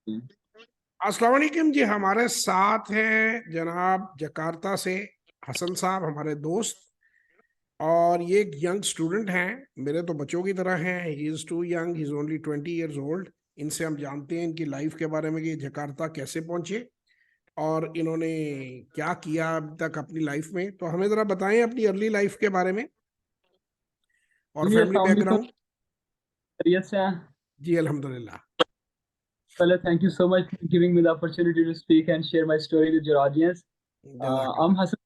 अस्सलाम वालेकुम जी। हमारे साथ हैं जनाब जकार्ता से हसन साहब, हमारे दोस्त। और ये एक यंग स्टूडेंट हैं, मेरे तो बच्चों की तरह हैं। He is too young, he is only 20 years old. इनसे हम जानते हैं इनकी लाइफ के बारे में कि ये जकार्ता कैसे पहुंचे और इन्होंने क्या किया अब तक अपनी लाइफ में। तो हमें ज़रा बताएं अपनी अर्ली लाइफ के बारे में और जी फैमिली अस्सलाम वालेकुम। बैकग्राउंड। खैरियत से हैं? जी अल्हम्दुलिल्लाह। पहले thank you so much for giving me the opportunity to speak and share my story with your audience. I जज़ाकल्लाह। एम हसन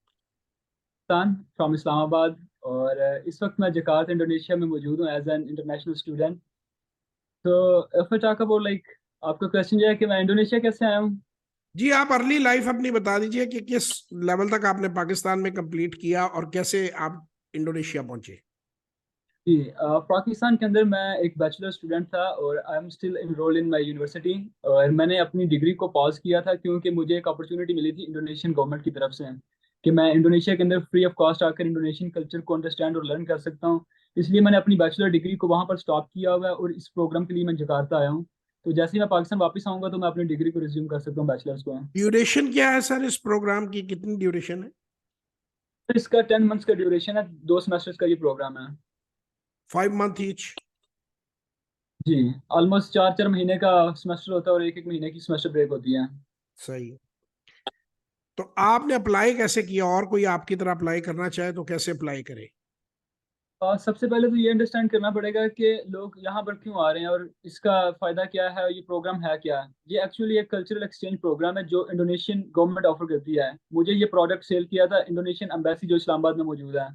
खान फ्रॉम इस्लामाबाद और इस वक्त मैं जकार्ता इंडोनेशिया में मौजूद हूँ एज एन इंटरनेशनल स्टूडेंट। तो if I talk about like आपका क्वेश्चन जो है कि मैं इंडोनेशिया कैसे आया हूँ। जी आप अर्ली लाइफ अपनी बता दीजिए कि किस लेवल तक आपने पाकिस्तान में कंप्लीट किया और कैसे आप इंडोनेशिया पहुंचे। जी पाकिस्तान के अंदर मैं एक बैचलर स्टूडेंट था और I am still enrolled in my university. और मैंने अपनी डिग्री को पॉज किया था क्योंकि मुझे एक अपॉर्चुनिटी मिली थी इंडोनेशियन गवर्नमेंट की तरफ से कि मैं इंडोनेशिया के अंदर फ्री ऑफ कॉस्ट आकर इंडोनेशियन कल्चर को अंडरस्टैंड और लर्न कर सकता हूँ। इसलिए मैंने अपनी बैचलर डिग्री को वहाँ पर स्टॉप किया हुआ है और इस प्रोग्राम के लिए मैं जकार्ता आया हूँ। तो जैसे ही मैं पाकिस्तान वापस आऊंगा तो मैं अपनी डिग्री को रिज्यूम कर सकता हूँ बैचलर्स को। ड्यूरेशन क्या है सर इस प्रोग्राम की, कितनी ड्यूरेशन है? तो इसका 10 मंथ्स का ड्यूरेशन है, 2 सेमेस्टर्स का ये प्रोग्राम है। 5 मंथ ईच? जी ऑलमोस्ट 4 4 महीने का सेमेस्टर होता है और 1 1 महीने की सेमेस्टर ब्रेक होती है। सही। तो आपने अप्लाई कैसे किया, और कोई आपकी तरह अप्लाई करना चाहे तो कैसे अप्लाई करे? और सबसे पहले तो ये अंडरस्टैंड करना पड़ेगा कि लोग यहाँ पर क्यों आ रहे हैं और इसका फ़ायदा क्या है और ये प्रोग्राम है क्या। ये एक्चुअली एक कल्चरल एक्सचेंज प्रोग्राम है जो इंडोनेशियन गवर्नमेंट ऑफर करती है। मुझे ये प्रोडक्ट सेल किया था इंडोनेशियन एम्बेसी जो इस्लामाबाद में मौजूद है।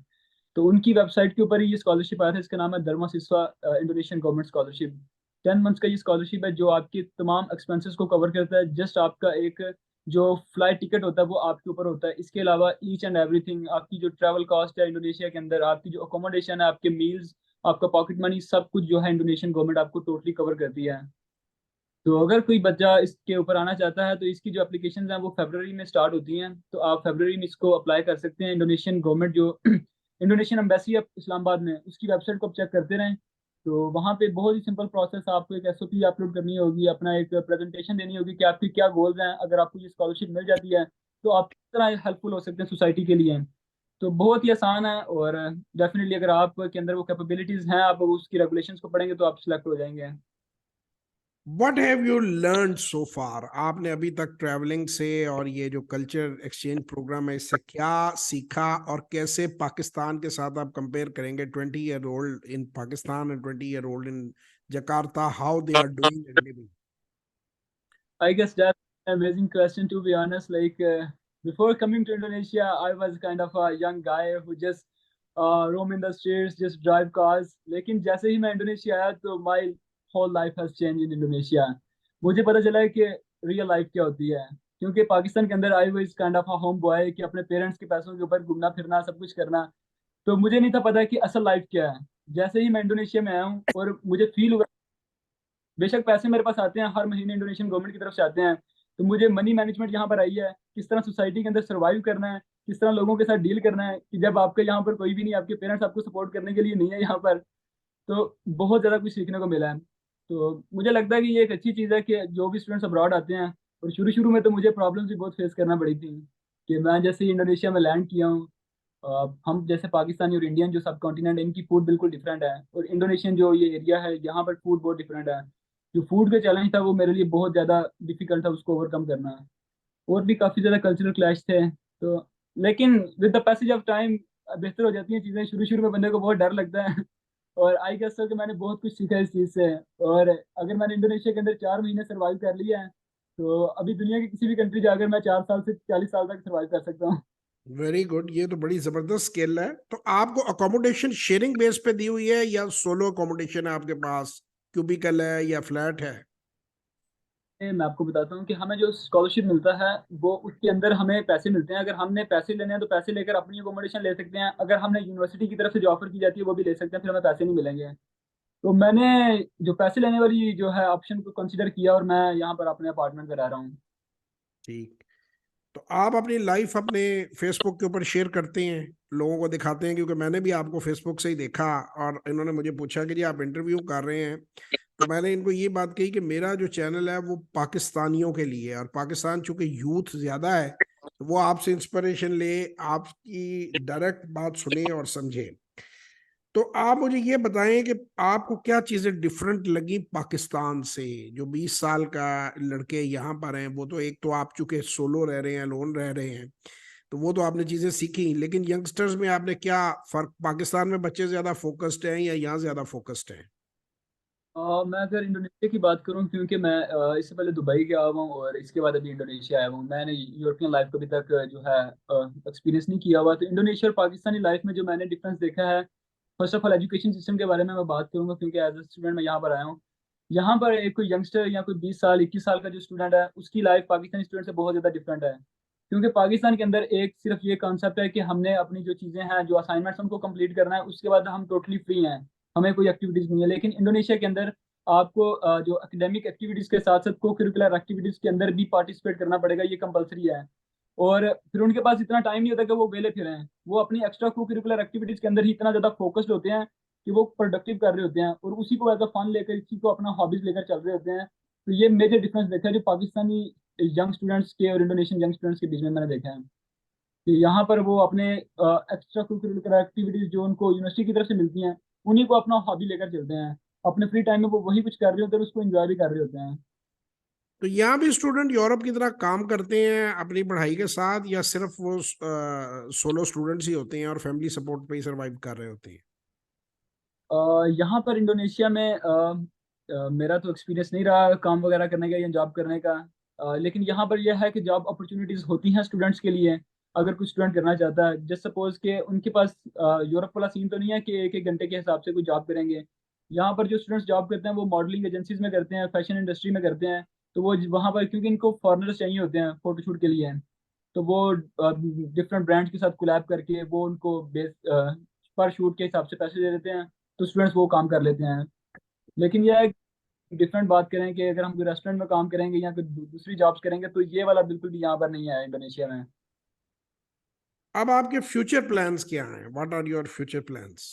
तो उनकी वेबसाइट के ऊपर ही ये स्कॉलरशिप आया था। इसका नाम है धर्मा सिस्वा इंडोनेशियन गवर्नमेंट स्कॉलरशिप। 10 मंथ्स का ये स्कॉलरशिप है जो आपकी तमाम एक्सपेंसेस को कवर करता है। जस्ट आपका एक जो फ्लाइट टिकट होता है वो आपके ऊपर होता है। इसके अलावा ईच एंड एवरीथिंग आपकी जो ट्रैवल कॉस्ट है इंडोनेशिया के अंदर, आपकी जो अकोमोडेशन है, आपके मील्स, आपका पॉकेट मनी, सब कुछ जो है इंडोनेशियन गवर्नमेंट आपको टोटली कवर करती है। तो अगर कोई बच्चा इसके ऊपर आना चाहता है तो इसकी जो एप्लीकेशन हैं वो फरवरी में स्टार्ट होती हैं। तो आप फरवरी में इसको अप्लाई कर सकते हैं। इंडोनेशियन गवर्नमेंट जो इंडोनेशियन एम्बेसी है इस्लामाबाद में, उसकी वेबसाइट को आप चेक करते रहें। तो वहाँ पे बहुत ही सिंपल प्रोसेस, आपको एक एसओपी अपलोड करनी होगी, अपना एक प्रेजेंटेशन देनी होगी कि आपके क्या गोल्स हैं। अगर आपको ये स्कॉलरशिप मिल जाती है तो आप किस तरह हेल्पफुल हो सकते हैं सोसाइटी के लिए। तो बहुत ही आसान है और डेफिनेटली अगर आपके अंदर वो कैपेबिलिटीज़ हैं, आप उसकी रेगुलेशंस को पढ़ेंगे तो आप सिलेक्ट हो जाएंगे। What have you learn so far? आपने अभी तक ट्रैवलिंग से और ये जो कल्चर एक्सचेंज प्रोग्राम है इससे क्या सीखा, और कैसे पाकिस्तान के साथ आप कंपेयर करेंगे? 20 year old in Pakistan and 20 year old in Jakarta, how they are doing and living? I guess that's an amazing question to be honest. Like before coming to Indonesia, I was kind of a young guy who just roam in the streets, just drive cars. लेकिन जैसे ही मैं Indonesia आया तो my whole life has changed in Indonesia. मुझे पता चला है कि रियल लाइफ क्या होती है। क्योंकि पाकिस्तान के अंदर I was kind of a home boy कि अपने पेरेंट्स के पैसों के ऊपर घूमना फिरना सब कुछ करना। तो मुझे नहीं था पता कि असल लाइफ क्या है। जैसे ही मैं इंडोनेशिया में आया हूँ और मुझे फील हुआ, बेशक पैसे मेरे पास आते हैं हर महीने इंडोनेशियन गवर्नमेंट की तरफ से आते हैं, तो मुझे मनी मैनेजमेंट यहाँ पर आई है, किस तरह सोसाइटी के अंदर सर्वाइव करना है, किस तरह लोगों के साथ डील करना है कि जब आपके यहाँ पर कोई भी नहीं, आपके पेरेंट्स आपको सपोर्ट करने के लिए नहीं है यहाँ पर। तो बहुत ज़्यादा कुछ सीखने को मिला है। तो मुझे लगता है कि ये एक अच्छी चीज़ है कि जो भी स्टूडेंट्स अब्रॉड आते हैं। और शुरू शुरू में तो मुझे प्रॉब्लम्स भी बहुत फेस करना पड़ी थी कि मैं जैसे ही इंडोनेशिया में लैंड किया हूँ, हम जैसे पाकिस्तानी और इंडियन जो सब कॉन्टिनेंट है इनकी फूड बिल्कुल डिफरेंट है और इंडोनेशियन जो ये एरिया है यहाँ पर फूड बहुत डिफरेंट है। जो फूड का चैलेंज था वो मेरे लिए बहुत ज़्यादा डिफिकल्ट था उसको ओवरकम करना। और भी काफ़ी ज़्यादा कल्चरल क्लैश थे। तो लेकिन with the passage of time बेहतर हो जाती हैं चीज़ें। शुरू शुरू में बंदे को बहुत डर लगता है और आई गेस सो कि मैंने बहुत कुछ सीखा इस चीज़ से। और अगर मैंने इंडोनेशिया के अंदर 4 महीने सर्वाइव कर लिया है तो अभी दुनिया की किसी भी कंट्री जाकर मैं 4 साल से 40 साल तक सर्वाइव कर सकता हूँ। वेरी गुड, ये तो बड़ी जबरदस्त स्किल है। तो आपको अकोमोडेशन शेयरिंग बेस पे दी हुई है या सोलो अकोमोडेशन है आपके पास? क्यूबिकल है या फ्लैट है? मैं आपको बताता हूँ कि हमें जो स्कॉलरशिप मिलता है वो उसके अंदर हमें पैसे मिलते हैं। अगर हमने पैसे लेने हैं तो पैसे लेकर अपनी अकोमोडेशन ले सकते हैं। अगर हमने यूनिवर्सिटी की तरफ से जो ऑफर की जाती है वो भी ले सकते हैं, फिर हमें पैसे नहीं मिलेंगे। तो मैंने जो पैसे लेने वाली जो है ऑप्शन को कंसिडर किया और मैं यहाँ पर अपने अपार्टमेंट में रह रहा हूँ। ठीक। तो आप अपनी लाइफ अपने फेसबुक के ऊपर शेयर करते हैं, लोगों को दिखाते हैं? क्योंकि मैंने भी आपको फेसबुक से ही देखा और इन्होंने मुझे पूछा कि जी आप इंटरव्यू कर रहे हैं तो मैंने इनको ये बात कही कि मेरा जो चैनल है वो पाकिस्तानियों के लिए है, और पाकिस्तान चूंकि यूथ ज्यादा है तो वो आपसे इंस्पिरेशन ले, आपकी डायरेक्ट बात सुने और समझे। तो आप मुझे ये बताएं कि आपको क्या चीजें डिफरेंट लगी पाकिस्तान से। जो 20 साल का लड़के यहाँ पर हैं, वो तो एक तो आप चूंकि सोलो रह रहे हैं, लोन रह रहे हैं, तो वो तो आपने चीजें सीखी, लेकिन यंगस्टर्स में आपने क्या फर्क, पाकिस्तान में बच्चे ज्यादा फोकस्ड हैं या यहाँ ज्यादा फोकस्ड हैं? मैं अगर इंडोनेशिया की बात करूं, क्योंकि मैं इससे पहले दुबई गया हुआ हूँ और इसके बाद अभी इंडोनेशिया आया हूँ। मैंने यूरोपियन लाइफ को अभी तक जो है एक्सपीरियंस नहीं किया हुआ। तो इंडोनेशिया और पाकिस्तानी लाइफ में जो मैंने डिफरेंस देखा है, first of all education system के बारे में मैं बात करूंगा, क्योंकि एज ए स्टूडेंट मैं यहाँ पर आया हूँ। यहाँ पर एक कोई यंगस्टर या कोई 20 साल 21 साल का जो स्टूडेंट है, उसकी लाइफ पाकिस्तानी स्टूडेंट से बहुत ज़्यादा डिफरेंट है। क्योंकि पाकिस्तान के अंदर एक सिर्फ ये कॉन्सेप्ट है कि हमने अपनी जो चीज़ें हैं, जो असाइनमेंट्स उनको कंप्लीट करना है, उसके बाद हम टोटली फ्री हैं, हमें कोई एक्टिविटीज़ नहीं है। लेकिन इंडोनेशिया के अंदर आपको जो एकेडमिक एक्टिविटीज़ के साथ साथ को करिकुलर एक्टिविटीज़ के अंदर भी पार्टिसिपेट करना पड़ेगा, ये कंपलसरी है। और फिर उनके पास इतना टाइम नहीं होता कि वो वेले फिरें, वो अपनी एक्स्ट्रा को करिकुलर एक्टिविटीज़ के अंदर ही इतना ज़्यादा फोकस्ड होते हैं कि वो प्रोडक्टिव कर रहे होते हैं और उसी को एज अ फन लेकर, इसी को अपना हॉबीज लेकर चल रहे होते हैं। तो ये मेजर डिफरेंस देखा है जो पाकिस्तानी यंग स्टूडेंट्स के और इंडोनेशियन यंग स्टूडेंट्स के बीच में मैंने देखा है कि यहाँ पर वो अपने एक्स्ट्रा करिकुलर एक्टिविटीज जो उनको यूनिवर्सिटी की तरफ से मिलती हैं, उन्हीं को अपना हॉबी लेकर चलते हैं। अपने फ्री टाइम में वो वही कुछ कर रहे होते हैं और उसको एंजॉय भी कर रहे होते हैं। तो यहाँ भी स्टूडेंट यूरोप की तरह काम करते हैं अपनी पढ़ाई के साथ, या सिर्फ वो सोलो स्टूडेंट्स ही होते हैं और फैमिली सपोर्ट पे ही सरवाइव कर रहे होते हैं? यहाँ पर इंडोनेशिया में मेरा तो एक्सपीरियंस नहीं रहा काम वगैरह करने का या जॉब करने का। लेकिन यहाँ पर यह है कि जॉब अपॉर्चुनिटीज होती हैं स्टूडेंट्स के लिए, अगर कुछ स्टूडेंट करना चाहता है। जस्ट सपोज के उनके पास यूरोप वाला सीन तो नहीं है कि एक एक घंटे के हिसाब से कोई जॉब करेंगे। यहाँ पर जो स्टूडेंट्स जॉब करते हैं वो मॉडलिंग एजेंसीज में करते हैं, फैशन इंडस्ट्री में करते हैं। तो वो वहाँ पर, क्योंकि इनको फॉरनर्स चाहिए होते हैं फोटोशूट के लिए, तो वो डिफरेंट ब्रांड्स के साथ कोलैब करके वो उनको बेस पर शूट के हिसाब से पैसे दे देते हैं। तो स्टूडेंट्स वो काम कर लेते हैं। लेकिन यह एक डिफरेंट बात करें कि अगर हम कोई रेस्टोरेंट में काम करेंगे या कोई दूसरी जॉब्स करेंगे, तो ये वाला बिल्कुल भी यहाँ पर नहीं है इंडोनेशिया में। अब आपके फ्यूचर प्लान्स क्या हैं? What are your future plans?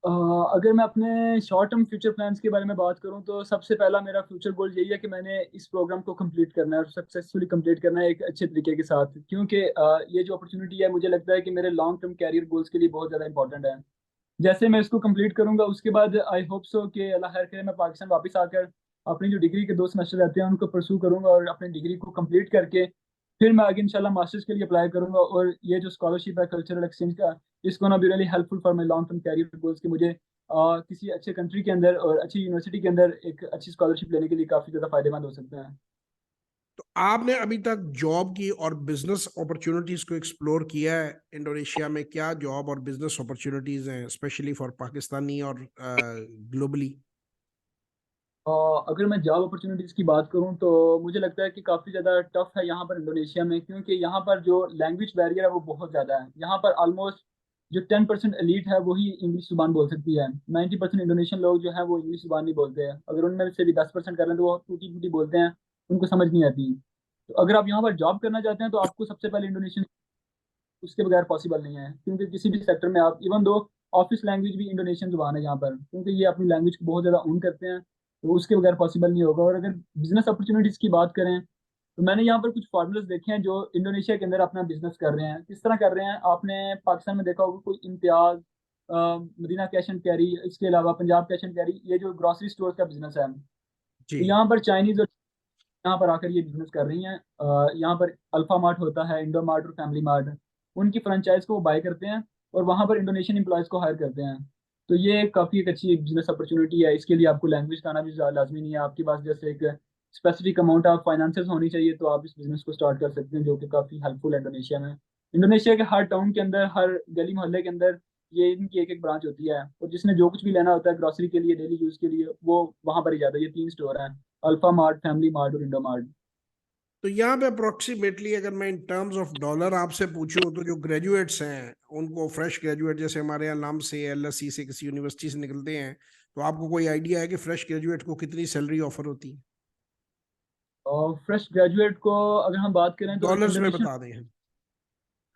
Uh, अगर मैं अपने शॉर्ट टर्म फ्यूचर प्लान्स के बारे में बात करूं, तो सबसे पहला मेरा फ्यूचर गोल यही है कि मैंने इस प्रोग्राम को कंप्लीट करना है और सक्सेसफुली कंप्लीट करना है एक अच्छे तरीके के साथ। क्योंकि ये जो अपॉर्चुनिटी है, मुझे लगता है कि मेरे लॉन्ग टर्म कैरियर गोल्स के लिए बहुत ज़्यादा इंपॉर्टेंट है। जैसे मैं इसको कंप्लीट करूंगा, उसके बाद आई होप सो कि अल्लाह खैर करे मैं पाकिस्तान वापस आकर अपनी जो डिग्री के 2 सेमेस्टर रहते हैं उनको परसू करूंगा और अपनी डिग्री को कंप्लीट करके फिर मैं आगे इंशाल्लाह मास्टर्स के लिए अप्लाई करूंगा। और ये जो स्कॉलरशिप है कल्चरल एक्सचेंज का, इसको ना be really helpful for my long term career goals कि मुझे किसी अच्छे कंट्री के अंदर और अच्छी यूनिवर्सिटी के अंदर एक अच्छी स्कॉलरशिप लेने के लिए काफ़ी ज़्यादा फायदेमंद हो सकते हैं। तो आपने अभी तक जॉब की और बिजनेस अपॉर्चुनिटीज को एक्सप्लोर किया है इंडोनेशिया में? क्या जॉब और बिजनेस अपॉर्चुनिटीज हैं स्पेशली फॉर पाकिस्तानी और ग्लोबली? अगर मैं जॉब अपॉर्चुनिटीज़ की बात करूं, तो मुझे लगता है कि काफ़ी ज़्यादा टफ है यहाँ पर इंडोनेशिया में, क्योंकि यहाँ पर जो लैंग्वेज बैरियर है वो बहुत ज़्यादा है। यहाँ पर ऑलमोस्ट जो 10% एलीट है वही इंग्लिश जुबान बोल सकती है। 90% इंडोनेशियन लोग जो है वो इंग्लिश जुबान नहीं बोलते हैं। अगर उनमें से भी 10% कर रहे हैं तो वो टूटी फूटी बोलते हैं, उनको समझ नहीं आती। तो अगर आप यहाँ पर जॉब करना चाहते हैं तो आपको सबसे पहले इंडोनेशियन, उसके बगैर पॉसिबल नहीं है। क्योंकि किसी भी सेक्टर में आप, इवन दो ऑफिस लैंग्वेज भी इंडोनेशियन जुबान है यहाँ पर, क्योंकि ये अपनी लैंग्वेज को बहुत ज़्यादा ओन करते हैं। तो उसके बगैर पॉसिबल नहीं होगा। और अगर बिजनेस अपॉर्चुनिटीज़ की बात करें, तो मैंने यहाँ पर कुछ फॉर्मूलाज देखे हैं जो इंडोनेशिया के अंदर अपना बिजनेस कर रहे हैं। किस तरह कर रहे हैं, आपने पाकिस्तान में देखा होगा कोई Imtiaz, Madina cash and carry, इसके अलावा पंजाब कैश एंड कैरी, ये जो ग्रोसरी स्टोर का बिजनेस है, जी। तो यहाँ पर चाइनीज और यहाँ पर आकर ये बिजनेस कर रही हैं। यहाँ पर अल्फा मार्ट होता है, इंडो मार्ट और फैमिली मार्ट, उनकी फ्रेंचाइज को वो बाय करते हैं और वहाँ पर इंडोनेशियन एम्प्लॉयज़ को हायर करते हैं। तो ये काफ़ी एक अच्छी बिजनेस अपॉर्चुनिटी है। इसके लिए आपको लैंग्वेज का आना भी लाजमी नहीं है, आपके पास जैसे एक स्पेसिफिक अमाउंट ऑफ फाइनेंसेस होनी चाहिए, तो आप इस बिजनेस को स्टार्ट कर सकते हैं, जो कि काफ़ी हेल्पफुल है इंडोनेशिया में। इंडोनेशिया के हर टाउन के अंदर, हर गली मोहल्ले के अंदर ये इनकी एक एक ब्रांच होती है, और जिसने जो कुछ भी लेना होता है ग्रोसरी के लिए, डेली यूज़ के लिए, वो वहाँ पर ही जाता है। ये 3 स्टोर हैं, अल्फा मार्ट, फैमिली मार्ट और इंडो मार्ट। तो यहाँ पे अप्रोक्सीमेटली अगर मैं इन टर्म्स ऑफ डॉलर आपसे पूछूं, तो जो ग्रेजुएट्स हैं उनको, फ्रेश ग्रेजुएट जैसे हमारे यहाँ नाम से एलएससी से किसी यूनिवर्सिटी से निकलते हैं, तो आपको कोई आइडिया है कि फ्रेश ग्रेजुएट को कितनी सैलरी ऑफर होती है? और फ्रेश ग्रेजुएट को अगर हम बात करें तो डॉलर्स में इंडोनेशियन, बता दें।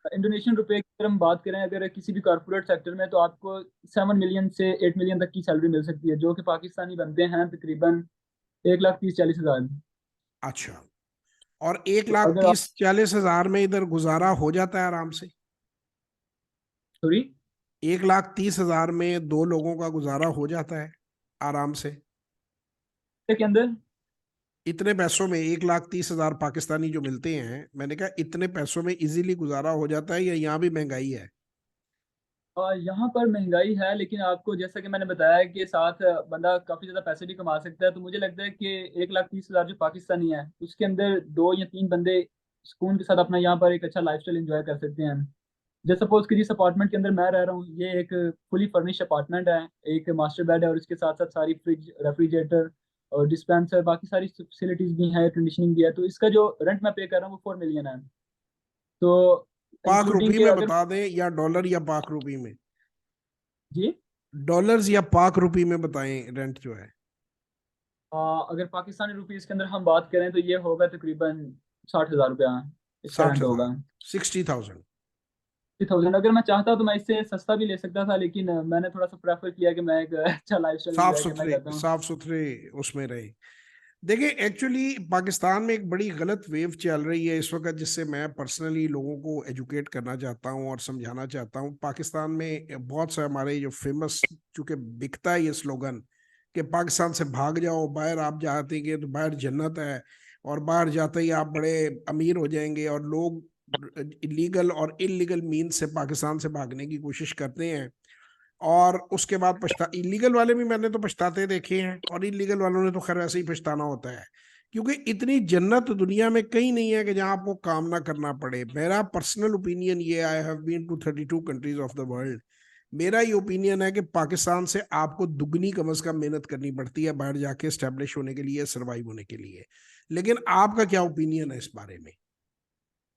इंडोनेशियन रुपए की अगर हम बात करें, अगर किसी भी कॉर्पोरेट सेक्टर में, तो आपको 7 मिलियन से 8 मिलियन तक की सैलरी मिल सकती है, जो कि पाकिस्तानी बनते हैं तकरीबन 1,30,40,000। अच्छा, और एक तो लाख अगर आप, तीस चालीस हजार में इधर गुजारा हो जाता है आराम से? सॉरी, 1,30,000 में दो लोगों का गुजारा हो जाता है आराम से? के अंदर इतने पैसों में 1,30,000 पाकिस्तानी जो मिलते हैं, मैंने कहा इतने पैसों में इजीली गुजारा हो जाता है या यहाँ भी महंगाई है? यहाँ पर महंगाई है, लेकिन आपको जैसा कि मैंने बताया कि साथ बंदा काफी ज्यादा पैसे भी कमा सकता है। तो मुझे लगता है कि 1,30,000 जो पाकिस्तानी है, उसके अंदर 2 या 3 बंदे सुकून के साथ अपना यहाँ पर एक अच्छा लाइफस्टाइल एंजॉय कर सकते हैं। जैसे सपोज कि जिस अपार्टमेंट के अंदर मैं रह रहा हूँ, ये एक फुली फर्निश्ड अपार्टमेंट है। एक मास्टर बेड है और इसके साथ साथ सारी फ्रिज, रेफ्रिजरेटर और डिस्पेंसर, बाकी सारी फैसिलिटीज भी हैं, एयर कंडीशनिंग भी है। तो इसका जो रेंट मैं पे कर रहा हूँ वो 4 मिलियन है। तो पाक इंक्लूडिंग रुपी के में अगर, बता दें या डॉलर या पाक रुपी में? जी, डॉलर्स या पाक रुपी में बताएं रेंट जो है। अगर पाकिस्तानी रुपीस के अंदर हम बात करें तो ये होगा तकरीबन 60,000 रुपया इसका साठ रेंट हजार होगा। 60,000। 60,000। अगर मैं चाहता तो मैं इससे सस्ता भी ले सकता था, लेकिन मैंने थोड़ा सा प्रेफर किया कि मैं एक अच्छा लाइफ स्टाइल साफ एंजॉय करना सुथरे चाहता हूँ। साफ सुथरे उसमें रहे। देखिए, एक्चुअली पाकिस्तान में एक बड़ी गलत वेव चल रही है इस वक्त, जिससे मैं पर्सनली लोगों को एजुकेट करना चाहता हूं और समझाना चाहता हूं। पाकिस्तान में बहुत से हमारे जो फेमस, चूंकि बिकता है ये स्लोगन कि पाकिस्तान से भाग जाओ, बाहर आप जाते हैं तो बाहर जन्नत है, और बाहर जाते ही आप बड़े अमीर हो जाएंगे, और लोग इलीगल और इलीगल मीन से पाकिस्तान से भागने की कोशिश करते हैं। और उसके बाद पछता इलीगल वाले भी मैंने तो पछताते देखे हैं, और इलीगल वालों ने तो खैर वैसे ही पछताना होता है, क्योंकि इतनी जन्नत दुनिया में कहीं नहीं है कि जहां आपको काम ना करना पड़े। मेरा पर्सनल ओपिनियन ये, I have been to 32 countries of the world, मेरा ये ओपिनियन है कि पाकिस्तान से आपको दुगनी कम से कम मेहनत करनी पड़ती है बाहर जाके स्टैब्लिश होने के लिए, सरवाइव होने के लिए। लेकिन आपका क्या ओपिनियन है इस बारे में?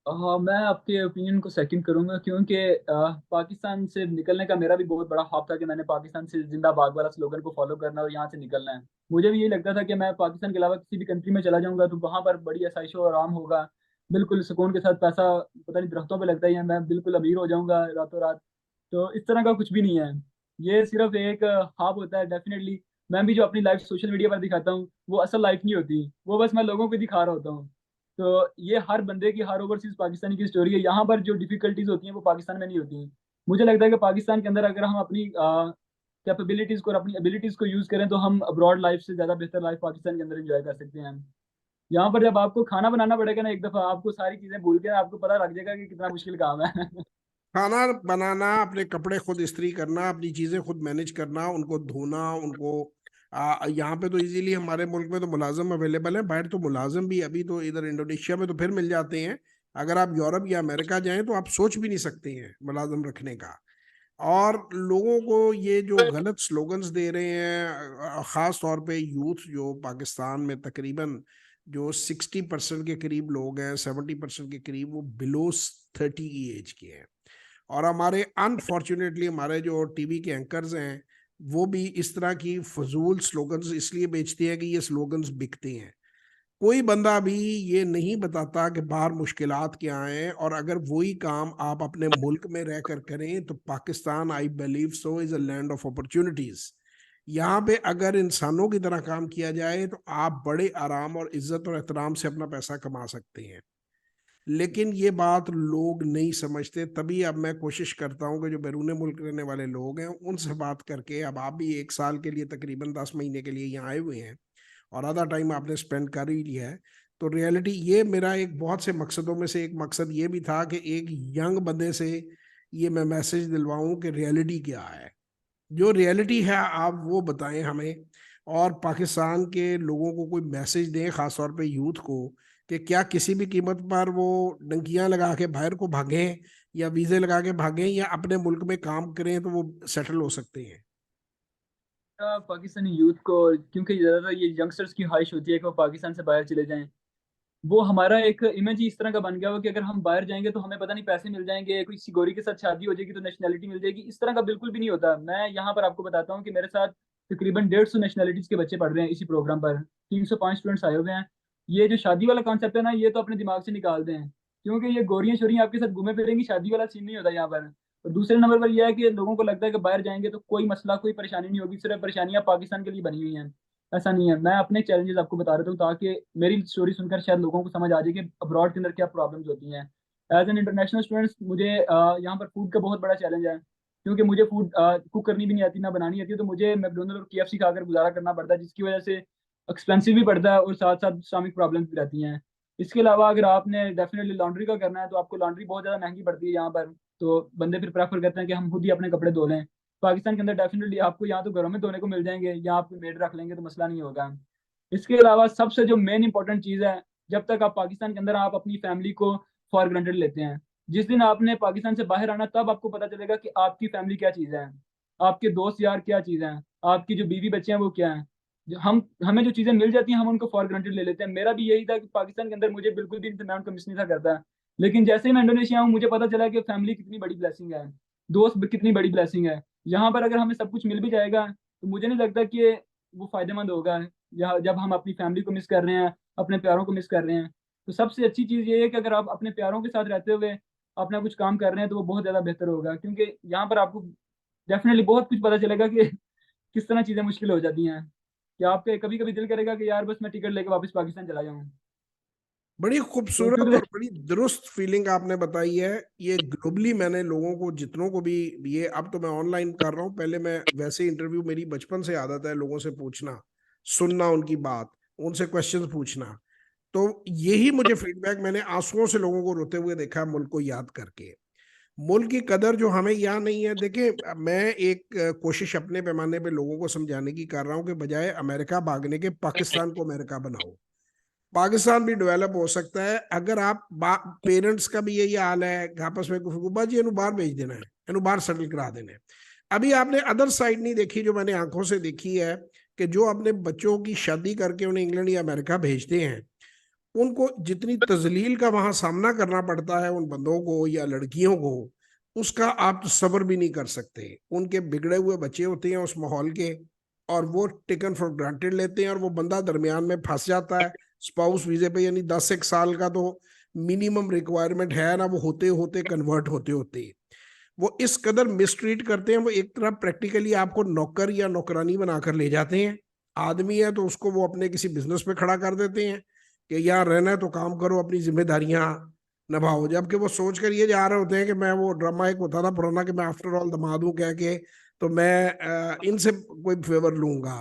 हाँ, मैं आपके ओपिनियन को सेकंड करूंगा, क्योंकि पाकिस्तान से निकलने का मेरा भी बहुत बड़ा ख्वाब था कि मैंने पाकिस्तान से जिंदाबाद वाला स्लोगन को फॉलो करना और यहाँ से निकलना है। मुझे भी यही लगता था कि मैं पाकिस्तान के अलावा किसी भी कंट्री में चला जाऊंगा तो वहां पर बड़ी आसाइशो और आराम होगा, बिल्कुल सुकून के साथ, पैसा पता नहीं दरख्तों पे लगता ही है, मैं बिल्कुल अमीर हो जाऊंगा रातों रात। तो इस तरह का कुछ भी नहीं है। ये सिर्फ एक ख्वाब होता है डेफिनेटली। मैं भी जो अपनी लाइफ सोशल मीडिया पर दिखाता हूँ वो असल लाइफ नहीं होती, वो बस मैं लोगों को दिखा रहा होता हूँ। तो ये हर बंदे की, हर ओवरसीज पाकिस्तानी की स्टोरी है। यहाँ पर जो डिफिकल्टीज होती हैं वो पाकिस्तान में नहीं होती। मुझे लगता है कि पाकिस्तान के अंदर अगर हम अपनी कैपेबिलिटीज को और अपनी एबिलिटीज को यूज करें तो हम अब्रॉड लाइफ से ज्यादा बेहतर लाइफ पाकिस्तान के अंदर एंजॉय कर सकते हैं। यहाँ पर जब आपको खाना बनाना पड़ेगा ना, एक दफा आपको सारी चीजें भूल के आपको पता लग जाएगा कि कितना मुश्किल काम है। खाना बनाना, अपने कपड़े खुद इस्त्री करना, अपनी चीजें खुद मैनेज करना, उनको धोना, उनको यहाँ पे तो इजीली हमारे मुल्क में तो मुलाजिम अवेलेबल है, बाहर तो मुलाजिम भी अभी तो इधर इंडोनेशिया में तो फिर मिल जाते हैं। अगर आप यूरोप या अमेरिका जाएं तो आप सोच भी नहीं सकते हैं मुलाजिम रखने का। और लोगों को ये जो गलत स्लोगन्स दे रहे हैं, खास तौर पे यूथ जो पाकिस्तान में तकरीबन जो 60% के करीब लोग हैं, 70% के करीब, वो बिलो 30 की एज के हैं। और हमारे अनफॉर्चुनेटली हमारे जो टीवी के एंकर्स हैं, वो भी इस तरह की फजूल स्लोगन्स इसलिए बेचते हैं कि ये स्लोगन्स बिकते हैं। कोई बंदा भी ये नहीं बताता कि बाहर मुश्किलात क्या हैं, और अगर वही काम आप अपने मुल्क में रहकर करें तो Pakistan, I believe so, is a land of opportunities. यहाँ पे अगर इंसानों की तरह काम किया जाए तो आप बड़े आराम और इज्जत और एहतराम से अपना पैसा कमा सकते हैं। लेकिन ये बात लोग नहीं समझते, तभी अब मैं कोशिश करता हूँ कि जो बैरून मुल्क रहने वाले लोग हैं उनसे बात करके, अब आप भी 1 साल के लिए तकरीबन 10 महीने के लिए यहाँ आए हुए हैं और आधा टाइम आपने स्पेंड कर ही लिया है, तो रियलिटी ये, मेरा एक बहुत से मकसदों में से एक मकसद ये भी था कि एक यंग बंदे से ये मैं मैसेज दिलवाऊं कि रियलिटी क्या है। जो रियलिटी है आप वो बताएं हमें, और पाकिस्तान के लोगों को कोई मैसेज दें, खासतौर पे यूथ को, कि क्या किसी भी कीमत पर वो डंकियां लगा के बाहर को भागें, या वीजे लगा के भागें, या अपने मुल्क में काम करें तो वो सेटल हो सकते हैं? पाकिस्तानी यूथ को, क्योंकि ज्यादातर ये यंगस्टर्स की ख्वाहिश होती है कि वो पाकिस्तान से बाहर चले जाएं। वो हमारा एक इमेज ही इस तरह का बन गया हुआ कि अगर हम बाहर जाएंगे तो हमें पता नहीं पैसे मिल जाएंगे, कोई सिगोरी के साथ शादी हो जाएगी तो नेशनैलिटी मिल जाएगी। इस तरह का बिल्कुल भी नहीं होता। मैं यहाँ पर आपको बताता हूँ कि मेरे साथ तकरीबन 150 नेशनैलिटीज के बच्चे पढ़ रहे हैं इसी प्रोग्राम पर। 305 स्टूडेंट्स आए हुए हैं। ये जो शादी वाला कॉन्सेप्ट है ना, ये तो अपने दिमाग से निकाल दें, क्योंकि ये गोरियां शोरियां आपके साथ घूमे फिरेंगी, शादी वाला सीन नहीं होता यहाँ पर। और दूसरे नंबर पर यह है कि लोगों को लगता है कि बाहर जाएंगे तो कोई मसला कोई परेशानी नहीं होगी, सिर्फ परेशानियां पाकिस्तान के लिए बनी हुई हैं। ऐसा नहीं है, मैं अपने चैलेंजेस आपको बता रहा हूँ ताकि मेरी स्टोरी सुनकर शायद लोगों को समझ आ जाए कि अब्रॉड के अंदर क्या प्रॉब्लम्स होती हैं। एज एन इंटरनेशनल स्टूडेंट्स मुझे यहाँ पर फूड का बहुत बड़ा चैलेंज है, क्योंकि मुझे फूड कुक करनी भी नहीं आती, ना बनानी आती है। तो मुझे मैकडोनल्ड और केएफसी खाकर गुजारा करना पड़ता है, जिसकी वजह से एक्सपेंसिव भी पड़ता है और साथ साथ इस्लामिक प्रॉब्लम्स भी रहती हैं। इसके अलावा अगर आपने डेफिनेटली लॉन्ड्री का करना है तो आपको लॉन्ड्री बहुत ज़्यादा महंगी पड़ती है यहाँ पर। तो बंदे फिर प्रेफर करते हैं कि हम खुद ही अपने कपड़े धो लें। पाकिस्तान के अंदर डेफिनेटली आपको यहाँ तो घरों में धोने को मिल जाएंगे, यहाँ आप मेड रख लेंगे तो मसला नहीं होगा। इसके अलावा सबसे जो मेन इंपॉर्टेंट चीज़ है, जब तक आप पाकिस्तान के अंदर आप अपनी फैमिली को फॉर ग्रांटेड लेते हैं। जिस दिन आपने पाकिस्तान से बाहर आना तब आपको पता चलेगा कि आपकी फैमिली क्या चीज़ है, आपके दोस्त यार क्या चीज़ है, आपकी जो बीवी बच्चे हैं वो क्या है। जो हम हमें जो चीज़ें मिल जाती हैं हम उनको फॉर ग्रांटेड ले लेते हैं। मेरा भी यही था कि पाकिस्तान के अंदर मुझे बिल्कुल भी मैं उनको मिस नहीं था करता। लेकिन जैसे ही मैं इंडोनेशिया हूँ मुझे पता चला कि फैमिली कितनी बड़ी ब्लेसिंग है, दोस्त कितनी बड़ी ब्लेसिंग है। यहाँ पर अगर हमें सब कुछ मिल भी जाएगा तो मुझे नहीं लगता कि वो फायदेमंद होगा, या जब हम अपनी फैमिली को मिस कर रहे हैं, अपने प्यारों को मिस कर रहे हैं। तो सबसे अच्छी चीज़ ये है कि अगर आप अपने प्यारों के साथ रहते हुए अपना कुछ काम कर रहे हैं तो वो बहुत ज़्यादा बेहतर होगा, क्योंकि यहाँ पर आपको डेफिनेटली बहुत कुछ पता चलेगा कि किस तरह चीज़ें मुश्किल हो जाती हैं, कि आपके कभी कभी दिल करेगा कि यार बस मैं टिकट लेके वापस पाकिस्तान चला जाऊँ। बड़ी तो खूबसूरत क्योंकि और बड़ी दुरुस्त फीलिंग आपने बताई है। ये ग्लोबली मैंने लोगों को जितनों को भी, ये अब तो मैं ऑनलाइन कर रहा हूँ, पहले मैं वैसे इंटरव्यू, मेरी बचपन से आदत है लोगों से पूछना, सुनना उनकी बात, उनसे क्वेश्चंस पूछना। तो यही मुझे फीडबैक, मैंने आंसुओं से लोगों को रोते हुए देखा मुल्क को याद करके। मुल्क की कदर जो हमें यहाँ नहीं है। देखिए, मैं एक कोशिश अपने पैमाने पे लोगों को समझाने की कर रहा हूँ कि बजाय अमेरिका भागने के पाकिस्तान को अमेरिका बनाओ। पाकिस्तान भी डेवलप हो सकता है अगर आप पेरेंट्स का भी यही हाल है, आपस में गुफ्तगू जी इन्हू बाहर भेज देना है, इन्हू बाहर सेटल करा देना है। अभी आपने अदर साइड नहीं देखी जो मैंने आंखों से देखी है, कि जो अपने बच्चों की शादी करके उन्हें इंग्लैंड या अमेरिका भेजते हैं, उनको जितनी तजलील का वहां सामना करना पड़ता है उन बंदों को या लड़कियों को, उसका आप तो सब्र भी नहीं कर सकते। उनके बिगड़े हुए बच्चे होते हैं उस माहौल के, और वो टेकन फॉर ग्रांटेड लेते हैं, और वो बंदा दरमियान में फंस जाता है स्पाउस वीजे पे। यानी 10 एक साल का तो मिनिमम रिक्वायरमेंट है ना, वो होते होते कन्वर्ट होते होते वो इस कदर मिसट्रीट करते हैं। वो एक तरह प्रैक्टिकली आपको नौकर या नौकरानी बनाकर ले जाते हैं। आदमी है तो उसको वो अपने किसी बिजनेस पे खड़ा कर देते हैं कि यहाँ रहना है तो काम करो, अपनी जिम्मेदारियां निभाओ। जबकि वो सोच कर ये जा रहे होते हैं कि मैं, वो ड्रामा एक होता था पुराना कि मैं आफ्टर ऑल दामाद हूं कह के, तो मैं इनसे कोई फेवर लूंगा।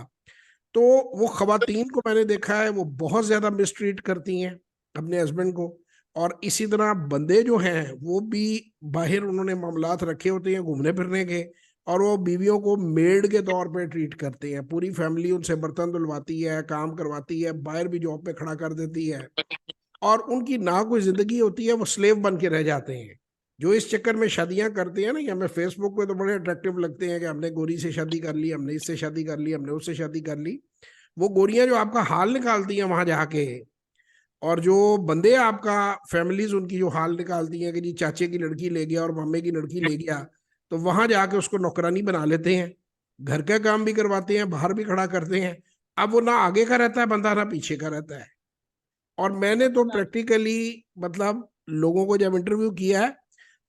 तो वो खवातीन को मैंने देखा है वो बहुत ज्यादा मिसट्रीट करती हैं अपने हस्बैंड को। और इसी तरह बंदे जो हैं वो भी बाहर उन्होंने मामलात रखे होते हैं घूमने फिरने के, और वो बीवियों को मेड के तौर पे ट्रीट करते हैं। पूरी फैमिली उनसे बर्तन धुलवाती है, काम करवाती है, बाहर भी जॉब पे खड़ा कर देती है, और उनकी ना कोई जिंदगी होती है, वो स्लेव बन के रह जाते हैं। जो इस चक्कर में शादियां करते हैं ना, कि हमें फेसबुक पे तो बड़े अट्रैक्टिव लगते हैं कि हमने गोरी से शादी कर ली, हमने इससे शादी कर ली, हमने उससे शादी कर ली। वो गोरियां जो आपका हाल निकालती हैं वहां जाके, और जो बंदे आपका फैमिलीज उनकी जो हाल निकालती हैं कि जी चाचे की लड़की ले गया और मामे की लड़की ले गया, तो वहां जाके उसको नौकरानी बना लेते हैं, घर का काम भी करवाते हैं, बाहर भी खड़ा करते हैं। अब वो ना आगे का रहता है बंदा, ना पीछे का रहता है। और मैंने तो प्रैक्टिकली, मतलब लोगों को जब इंटरव्यू किया है,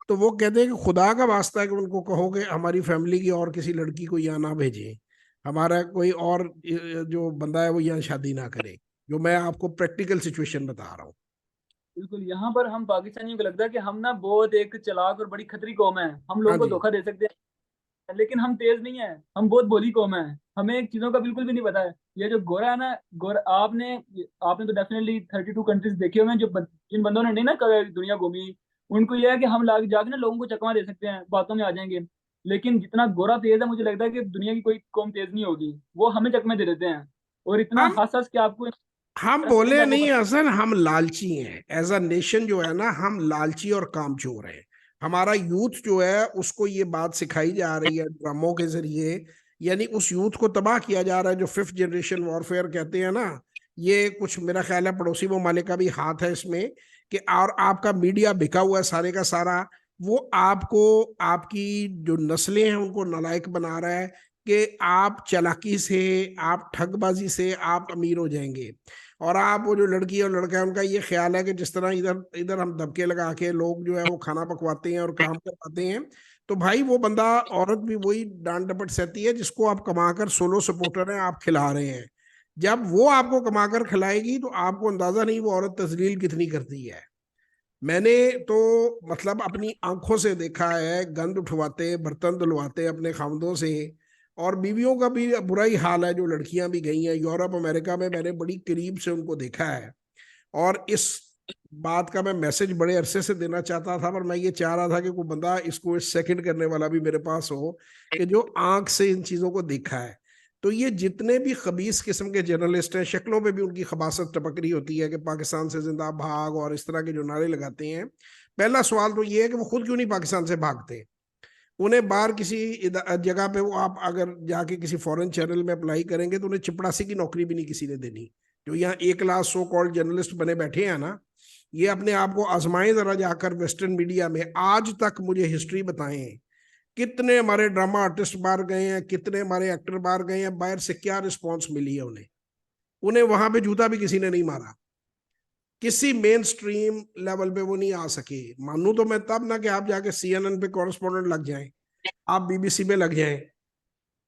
तो वो कहते हैं कि खुदा का वास्ता है कि उनको कहो कि हमारी फैमिली की और किसी लड़की को यहाँ ना भेजें, हमारा कोई और जो बंदा है वो यहाँ शादी ना करे। जो मैं आपको प्रैक्टिकल सिचुएशन बता रहा हूँ। बिल्कुल, यहाँ पर हम पाकिस्तानियों को लगता है कि हम ना बहुत एक चालाक और बड़ी खतरी कौम है, हम हाँ लोगों को जी। धोखा दे सकते हैं। लेकिन हम तेज नहीं है, हम बहुत भोली कौम है, हमें चीजों का बिल्कुल भी नहीं पता है। ये जो गोरा है ना, गोरा, आपने आपने तो डेफिनेटली 32 कंट्रीज देखे हुए हैं। जिन बंदों ने नहीं ना कभी दुनिया घूमी, उनको यह है कि हम लाग जाके ना लोगों को चकमा दे सकते हैं, बातों में आ जाएंगे। लेकिन जितना गोरा तेज है, मुझे लगता है कि दुनिया की कोई कौम तेज नहीं होगी, वो हमें चकमे दे देते हैं। और इतना हम हंस हंस के आपको हम impress करेंगे, बोले आपको नहीं पता। असल, हम लालची हैं एज अ नेशन जो है ना, हम लालची और कामचोर हैं। हमारा यूथ जो है उसको ये बात सिखाई जा रही है ड्रामों के जरिए। यानी उस यूथ को तबाह किया जा रहा है, जो 5th जनरेशन वॉरफेयर कहते हैं ना। ये कुछ मेरा ख्याल है पड़ोसी ममालिक का भी हाथ है इसमें, कि और आपका मीडिया बिका हुआ है सारे का सारा। वो आपको, आपकी जो नस्लें हैं उनको नालायक बना रहा है, कि आप चालाकी से, आप ठगबाजी से आप अमीर हो जाएंगे। और आप वो जो लड़की और लड़का है उनका ये ख्याल है कि जिस तरह इधर इधर हम दबके लगा के लोग जो है वो खाना पकवाते हैं और काम करवाते हैं, तो भाई वो बंदा, औरत भी वही डांट डपट सहती है जिसको आप कमाकर, सोलो सपोर्टर हैं, आप खिला रहे हैं। जब वो आपको कमाकर खिलाएगी तो आपको अंदाजा नहीं वो औरत तजलील कितनी करती है। मैंने तो मतलब अपनी आंखों से देखा है, गंद उठवाते, बर्तन धुलवाते अपने खामदों से। और बीवियों का भी बुरा ही हाल है, जो लड़कियां भी गई हैं यूरोप अमेरिका में, मैंने बड़ी करीब से उनको देखा है। और इस बात का मैं मैसेज बड़े अरसे से देना चाहता था, पर मैं ये चाह रहा था कि कोई बंदा इसको सेकंड करने वाला भी मेरे पास हो, कि जो आंख से इन चीजों को देखा है। तो ये जितने भी खबीस किस्म के जर्नलिस्ट हैं, शक्लों पे भी उनकी खबासत टपक रही होती है कि पाकिस्तान से जिंदा भाग और इस तरह के जो नारे लगाते हैं। पहला सवाल तो ये है कि वो खुद क्यों नहीं पाकिस्तान से भागते। उन्हें बाहर किसी जगह पे, वो आप अगर जाके किसी फॉरेन चैनल में अप्लाई करेंगे तो उन्हें चपड़ासी की नौकरी भी नहीं किसी ने देनी। जो यहाँ एक क्लास सो कॉल्ड जर्नलिस्ट बने बैठे हैं ना, ये अपने आप को आजमाएं जरा जाकर वेस्टर्न मीडिया में। आज तक मुझे हिस्ट्री बताएं, कितने हमारे ड्रामा आर्टिस्ट बाहर गए हैं, कितने हमारे एक्टर बाहर गए हैं, बाहर से क्या रिस्पॉन्स मिली है उन्हें। उन्हें वहां पे जूता भी किसी ने नहीं मारा। किसी मेन स्ट्रीम लेवल पे वो नहीं आ सके। मानू तो मैं तब ना कि आप जाके CNN पे कॉरेस्पॉन्डेंट लग जाएं, आप BBC पे लग जाएं।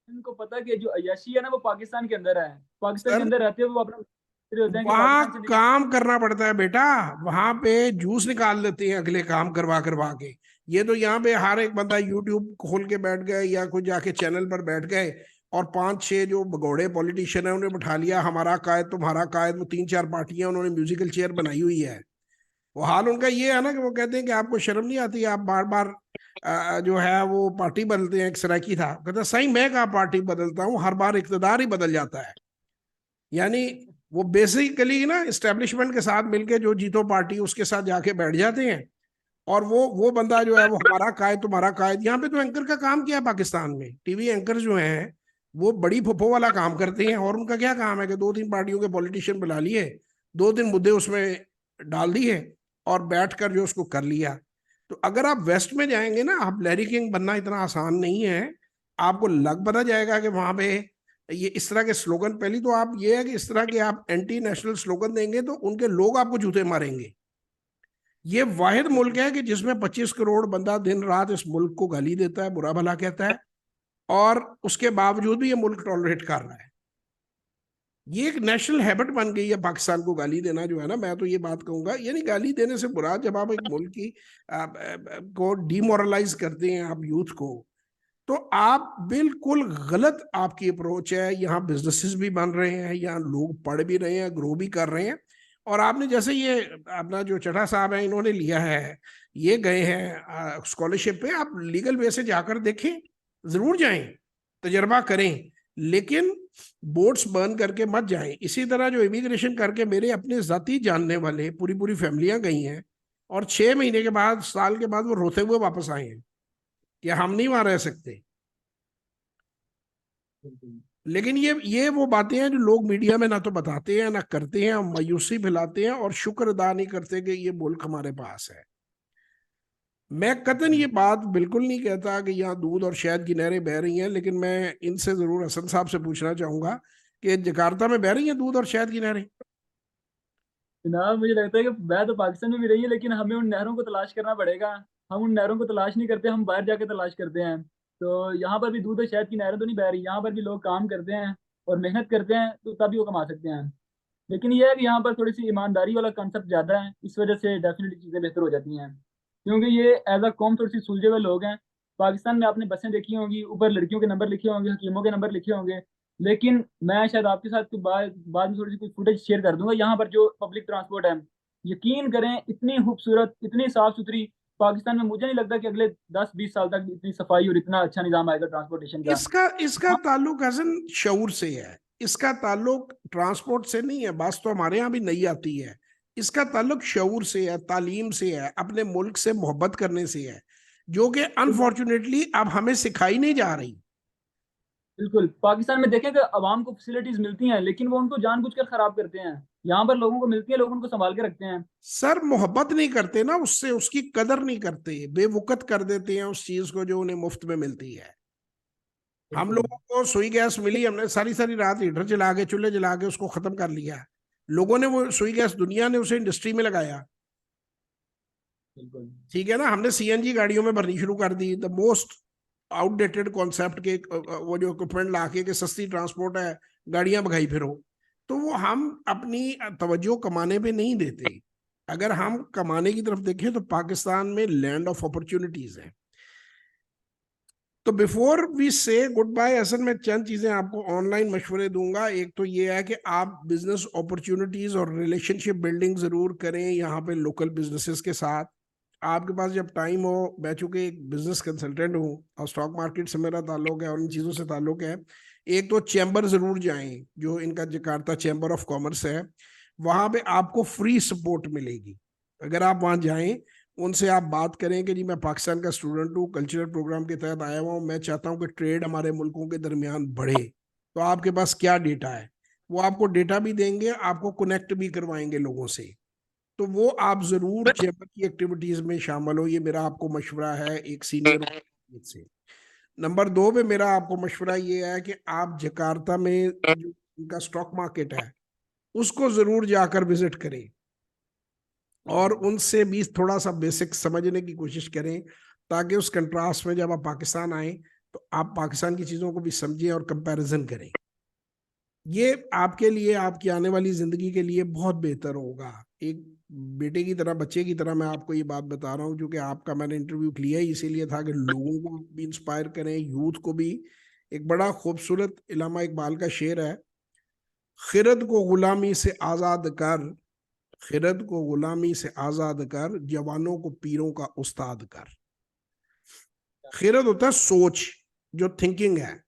उनको पता है कि जो अय्याशी है ना वो पाकिस्तान के अंदर है, पाकिस्तान के सर, अंदर रहते हुए वो अपना होते हैं कि वहां पाकिस्तान से निकल। काम करना पड़ता है बेटा। वहां पे जूस निकाल देते हैं अगले काम करवा करवा के। ये तो यहाँ पे हर एक बंदा यूट्यूब खोल के बैठ गए या कोई जाके चैनल पर बैठ गए, और 5-6 जो भगोड़े पॉलिटिशियन है उन्हें बिठा लिया, हमारा कायद तुम्हारा कायद। वो 3-4 पार्टियां उन्होंने म्यूजिकल चेयर बनाई हुई है। वो हाल उनका ये है ना कि वो कहते हैं कि आपको शर्म नहीं आती, आप बार बार जो है वो पार्टी बदलते हैं। एक सराकी था, कहता सही मैं कहा पार्टी बदलता हूँ, हर बार इख्तिदार ही बदल जाता है। यानी वो बेसिकली ना इस्टेब्लिशमेंट के साथ मिलके जो जीतो पार्टी उसके साथ जाके बैठ जाते हैं। और वो बंदा जो है वो हमारा कायद तुम्हारा कायद। यहाँ पे तो एंकर का काम क्या है पाकिस्तान में? टीवी एंकर जो हैं वो बड़ी फुफो वाला काम करते हैं, और उनका क्या काम है कि 2-3 पार्टियों के पॉलिटिशियन बुला लिए, 2-3 मुद्दे उसमें डाल दिए और बैठकर जो उसको कर लिया। तो अगर आप वेस्ट में जाएंगे ना, आप लैरी किंग बनना इतना आसान नहीं है। आपको लग पता जाएगा कि वहां पे ये इस तरह के स्लोगन, पहली तो आप ये है कि इस तरह के आप एंटी नेशनल स्लोगन देंगे तो उनके लोग आपको जूते मारेंगे। ये वाहिद मुल्क है कि जिसमें 25 करोड़ बंदा दिन रात इस मुल्क को गाली देता है, बुरा भला कहता है, और उसके बावजूद भी ये मुल्क टॉलरेट कर रहा है। ये एक नेशनल हैबिट बन गई है पाकिस्तान को गाली देना, जो है ना। मैं तो ये बात कहूंगा, यानी गाली देने से बुरा, जब आप एक मुल्क की को डिमोरलाइज करते हैं आप यूथ को, तो आप बिल्कुल गलत आपकी अप्रोच है। यहाँ बिजनेसेस भी बन रहे हैं, यहाँ लोग पढ़ भी रहे हैं, ग्रो भी कर रहे हैं। और आपने जैसे ये अपना जो चड्ढा साहब है इन्होंने लिया है, ये गए हैं स्कॉलरशिप पे, आप लीगल वे से जाकर देखें, जरूर जाएं, तजर्बा करें, लेकिन बोट्स बर्न करके मत जाएं। इसी तरह जो इमिग्रेशन करके मेरे अपने जाती जानने वाले पूरी पूरी फैमिलियां गई हैं, और 6 महीने के बाद, साल के बाद वो रोते हुए वापस आए हैं कि हम नहीं वहां रह सकते। लेकिन ये वो बातें हैं जो लोग मीडिया में ना तो बताते हैं ना करते हैं, मायूसी फैलाते हैं और शुक्र अदा नहीं करते कि ये मुल्क हमारे पास है। मैं कतन ये बात बिल्कुल नहीं कहता कि यहाँ दूध और शहद की नहरें बह रही हैं, लेकिन मैं इनसे जरूर हसन साहब से पूछना चाहूंगा कि जकार्ता में बह रही हैं दूध और शहद की नहरें? जनाब मुझे लगता है कि मैं तो पाकिस्तान में भी रही है, लेकिन हमें उन नहरों को तलाश करना पड़ेगा। हम उन नहरों को तलाश नहीं करते, हम बाहर जाके तलाश करते हैं। तो यहाँ पर भी दूध और शहद की नहरें तो नहीं बह रही, यहाँ पर भी लोग काम करते हैं और मेहनत करते हैं, तो तभी वो कमा सकते हैं। लेकिन यह है कि यहाँ पर थोड़ी सी ईमानदारी वाला कंसेप्ट ज्यादा है, इस वजह से डेफिनेटली चीजें बेहतर हो जाती हैं। क्योंकि ये एज अ कॉम थोड़ी सी सुलझे हुए लोग हैं। पाकिस्तान में आपने बसें देखी होंगी, ऊपर लड़कियों के नंबर लिखे होंगे, हकीमों के नंबर लिखे होंगे। लेकिन मैं शायद आपके साथ बाद में थोड़ी सी कुछ फुटेज शेयर कर दूंगा। यहाँ पर जो पब्लिक ट्रांसपोर्ट है, यकीन करें इतनी खूबसूरत, इतनी साफ सुथरी, पाकिस्तान में मुझे नहीं लगता कि अगले 10-20 साल तक इतनी सफाई और इतना अच्छा निजाम आएगा ट्रांसपोर्टेशन का। इसका इसका हाँ, ताल्लुक हसन शऊर से है। इसका ताल्लुक ट्रांसपोर्ट से नहीं है। बस तो हमारे यहाँ भी नहीं आती है। इसका ताल्लुक शऊर से है, तालीम से है, अपने मुल्क से मोहब्बत करने से है, जो कि अनफॉर्चुनेटली अब हमें सिखाई नहीं जा रही। बिल्कुल। पाकिस्तान में देखें कि अवाम को फैसिलिटीज मिलती हैं, लेकिन वो उनको जानबूझकर खराब करते हैं। यहाँ पर लोगों को मिलती है, लोग उनको संभाल के रखते हैं। सर, मोहब्बत नहीं करते ना उससे, उसकी कदर नहीं करते, बेवकत कर देते हैं उस चीज को जो उन्हें मुफ्त में मिलती है। हम बिल्कुल। लोगों को सुई गैस मिली, हमने सारी सारी रात हीटर जला के, चूल्हे जला के उसको खत्म कर लिया। लोगों ने वो सुई गैस, दुनिया ने उसे इंडस्ट्री में लगाया, बिल्कुल। ठीक है ना। हमने सीएनजी गाड़ियों में भरनी शुरू कर दी, द मोस्ट आउटडेटेड कॉन्सेप्ट के वो जो इक्विपमेंट ला के सस्ती ट्रांसपोर्ट है, गाड़ियां भगाई फिरो। तो वो हम अपनी तवज्जो कमाने पे नहीं देते। अगर हम कमाने की तरफ देखें तो पाकिस्तान में लैंड ऑफ अपॉर्चुनिटीज है। तो बिफोर वी से गुड बाय, असल में चंद चीजें आपको ऑनलाइन मशवरे दूंगा। एक तो ये है कि आप बिजनेस अपॉर्चुनिटीज और रिलेशनशिप बिल्डिंग जरूर करें यहाँ पे लोकल बिजनेसेस के साथ। आपके पास जब टाइम हो, मैं चूंकि एक बिजनेस कंसल्टेंट हूँ और स्टॉक मार्केट से मेरा ताल्लुक है और इन चीज़ों से ताल्लुक है, एक तो चैम्बर जरूर जाएं, जो इनका जकार्ता चैम्बर ऑफ कॉमर्स है, वहां पे आपको फ्री सपोर्ट मिलेगी। अगर आप वहां जाएं, उनसे आप बात करें कि जी मैं पाकिस्तान का स्टूडेंट हूँ, कल्चरल प्रोग्राम के तहत आया हुआ हूँ, मैं चाहता हूँ कि ट्रेड हमारे मुल्कों के दरमियान बढ़े, तो आपके पास क्या डेटा है। वो आपको डेटा भी देंगे, आपको कनेक्ट भी करवाएंगे लोगों से। तो वो आप जरूर चैम्बर की एक्टिविटीज में शामिल हो, ये मेरा आपको मशवरा है एक सीनियर से। नंबर 2 पे मेरा आपको मशवरा ये है कि आप जकार्ता में जो उनका स्टॉक मार्केट है उसको जरूर जाकर विजिट करें और उनसे भी थोड़ा सा बेसिक समझने की कोशिश करें, ताकि उस कंट्रास्ट में जब आप पाकिस्तान आए तो आप पाकिस्तान की चीज़ों को भी समझें और कंपैरिजन करें। ये आपके लिए, आपकी आने वाली जिंदगी के लिए बहुत बेहतर होगा। एक बेटे की तरह, बच्चे की तरह मैं आपको ये बात बता रहा हूँ, क्योंकि आपका मैंने इंटरव्यू लिया ही इसीलिए था कि लोगों को भी इंस्पायर करें, यूथ को भी। एक बड़ा खूबसूरत इलामा इकबाल का शेर है, खिरद को गुलामी से आज़ाद कर, खिरद को गुलामी से आज़ाद कर, जवानों को पीरों का उस्ताद कर। खिरद होता है सोच, जो थिंकिंग है।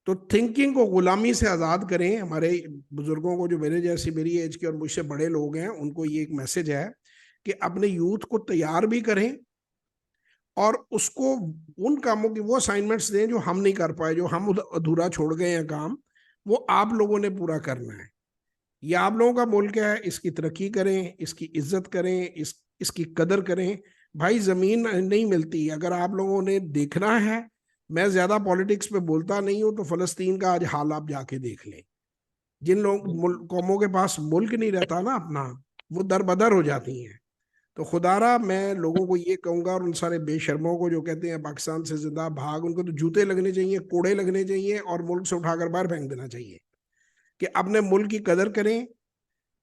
तो थिंकिंग को गुलामी से आज़ाद करें। हमारे बुजुर्गों को, जो मेरे जैसी, मेरी एज के और मुझसे बड़े लोग हैं, उनको ये एक मैसेज है कि अपने यूथ को तैयार भी करें और उसको उन कामों की वो असाइनमेंट्स दें जो हम नहीं कर पाए, जो हम अधूरा छोड़ गए हैं काम, वो आप लोगों ने पूरा करना है। ये आप लोगों का मुल्क है, इसकी तरक्की करें, इसकी इज्जत करें, इसकी कदर करें। भाई जमीन नहीं मिलती, अगर आप लोगों ने देखना है, मैं ज्यादा पॉलिटिक्स पे बोलता नहीं हूं, तो फलस्तीन का आज हाल आप जाके देख लें। जिन लोग कौमों के पास मुल्क नहीं रहता ना अपना, वो दरबदर हो जाती हैं। तो खुदारा मैं लोगों को ये कहूंगा, और उन सारे बेशर्मों को जो कहते हैं पाकिस्तान से जिंदा भाग, उनको तो जूते लगने चाहिए, कोड़े लगने चाहिए और मुल्क से उठाकर बाहर फेंक देना चाहिए। कि अपने मुल्क की कदर करें,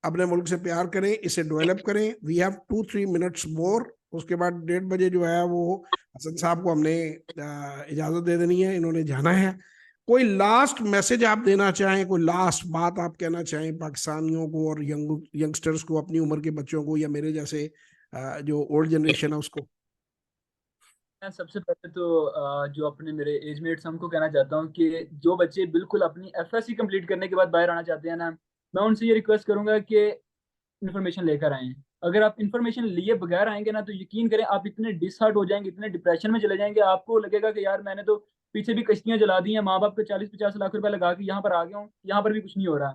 अपने मुल्क से प्यार करें, इसे डेवलप करें। वी हैव 2-3 मिनट्स मोर, उसके बाद 1:30 जो है वो हसन साहब को हमने इजाजत दे देनी है, इन्होंने जाना है। कोई लास्ट मैसेज आप देना चाहें, कोई लास्ट बात आप कहना चाहें पाकिस्तानियों को और यंगस्टर्स को, अपनी उम्र के बच्चों को, या मेरे जैसे जो ओल्ड जनरेशन है उसको? मैं सबसे पहले तो जो अपने मेरे एजमेट्स हैं उनको कहना चाहता हूँ कि जो बच्चे बिल्कुल अपनी एफएससी कंप्लीट करने के बाद बाहर आना चाहते हैं ना, मैं उनसे ये रिक्वेस्ट करूंगा कि इन्फॉर्मेशन लेकर आएं। अगर आप इन्फॉर्मेशन लिए बगैर आएंगे ना, तो यकीन करें आप इतने डिसहार्ट हो जाएंगे, इतने डिप्रेशन में चले जाएंगे, आपको लगेगा कि यार मैंने तो पीछे भी कश्तियां जला दी हैं, माँ बाप को 40-50 लाख रुपए लगा के यहाँ पर आ गया हूँ, यहाँ पर भी कुछ नहीं हो रहा।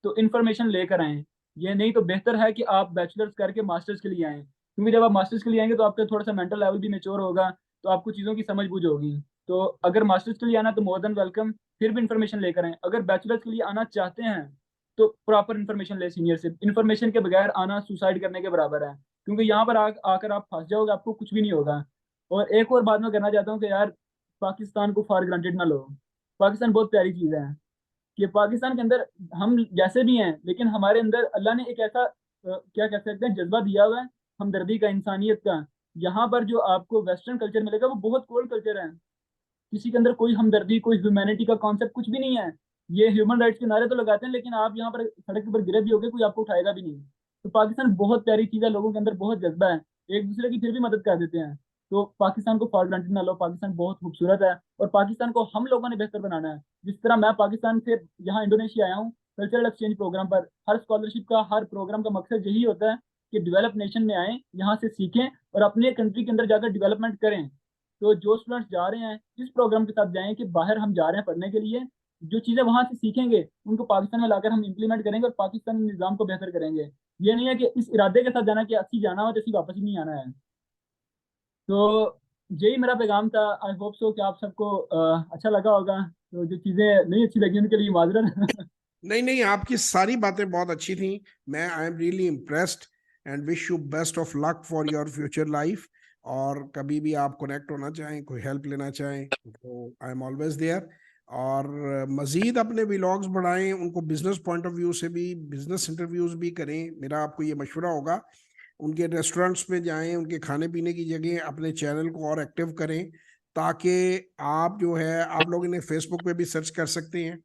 तो इन्फॉर्मेशन लेकर आएं। ये नहीं तो बेहतर है कि आप बैचलर्स करके मास्टर्स के लिए आएँ, क्योंकि जब आप मास्टर्स के लिए आएंगे तो आपका थोड़ा सा मेंटल लेवल भी मेच्योर होगा, तो आपको चीज़ों की समझ बूझ होगी। तो अगर मास्टर्स के लिए आना तो मोर देन वेलकम, फिर भी इन्फॉर्मेशन लेकर आएं। अगर बैचलर्स के लिए आना चाहते हैं तो प्रॉपर इन्फॉर्मेशन ले सीनियर से। इन्फॉर्मेशन के बगैर आना सुसाइड करने के बराबर है, क्योंकि यहाँ पर आकर आप फंस जाओगे, आपको कुछ भी नहीं होगा। और एक और बात मैं कहना चाहता हूँ कि यार पाकिस्तान को फॉर ग्रांटेड ना लो। पाकिस्तान बहुत प्यारी चीज़ है कि पाकिस्तान के अंदर हम जैसे भी हैं, लेकिन हमारे अंदर अल्लाह ने एक ऐसा क्या कह सकते हैं जज्बा दिया हुआ है, हमदर्दी का, इंसानियत का। यहाँ पर जो आपको वेस्टर्न कल्चर मिलेगा वो बहुत कोल्ड कल्चर है। किसी के अंदर कोई हमदर्दी, कोई ह्यूमैनिटी का कॉन्सेप्ट कुछ भी नहीं है। ये ह्यूमन राइट्स के नारे तो लगाते हैं, लेकिन आप यहाँ पर सड़क के ऊपर गिरे भी होगे, कोई आपको उठाएगा भी नहीं। तो पाकिस्तान बहुत प्यारी चीज़ है, लोगों के अंदर बहुत जज्बा है, एक दूसरे की फिर भी मदद कर देते हैं। तो पाकिस्तान को फॉर ग्रांटेड ना लो, पाकिस्तान बहुत खूबसूरत है और पाकिस्तान को हम लोगों ने बेहतर बनाना है। जिस तरह मैं पाकिस्तान से यहाँ इंडोनेशिया आया हूँ कल्चरल एक्सचेंज प्रोग्राम पर, हर स्कॉलरशिप का, हर प्रोग्राम का मकसद यही होता है कि डेवलप नेशन में आए, यहाँ से सीखें और अपने कंट्री के अंदर जाकर डेवलपमेंट करें। तो जो स्टूडेंट्स जा रहे हैं इस प्रोग्राम के साथ जाएं कि बाहर हम जा रहे हैं पढ़ने के लिए, जो चीज़ें वहां से सीखेंगे उनको पाकिस्तान में लाकर हम इंप्लीमेंट करेंगे और पाकिस्तानी निज़ाम को बेहतर करेंगे। ये नहीं है कि इस इरादे के साथ जाना कि अस्सी जाना हो तो अस्सी वापस ही नहीं आना है। तो यही मेरा पैगाम था। आई होप सो कि आप सबको अच्छा लगा होगा। तो जो चीज़ें नहीं अच्छी लगी उनके लिए माजरत। नहीं नहीं, आपकी सारी बातें बहुत अच्छी थी। मैं I am really impressed and wish you best of luck for your future life. और कभी भी आप कनेक्ट होना चाहें, कोई हेल्प लेना चाहें, तो आई एम ऑलवेज देयर। और मजीद अपने व्लॉग्स बढ़ाएं, उनको बिजनेस पॉइंट ऑफ व्यू से भी बिजनेस इंटरव्यूज भी करें। मेरा आपको ये मशवरा होगा, उनके रेस्टोरेंट्स पे जाएं, उनके खाने पीने की जगह अपने चैनल को और एक्टिव करें, ताकि आप जो है, आप लोग इन्हें फेसबुक पे भी सर्च कर सकते हैं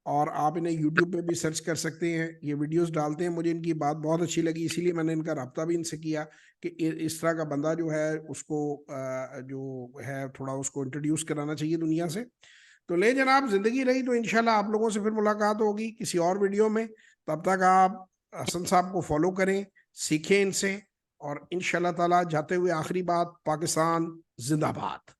और आप इन्हें यूट्यूब पे भी सर्च कर सकते हैं। ये वीडियोस डालते हैं, मुझे इनकी बात बहुत अच्छी लगी, इसीलिए मैंने इनका रब्ता भी इनसे किया कि इस तरह का बंदा जो है उसको जो है थोड़ा उसको इंट्रोड्यूस कराना चाहिए दुनिया से। तो ले जनाब, जिंदगी रही तो इंशाल्लाह आप लोगों से फिर मुलाकात होगी किसी और वीडियो में। तब तक आप हसन साहब को फॉलो करें, सीखें इनसे। और इंशाल्लाह ताला जाते हुए आखिरी बात, पाकिस्तान जिंदाबाद।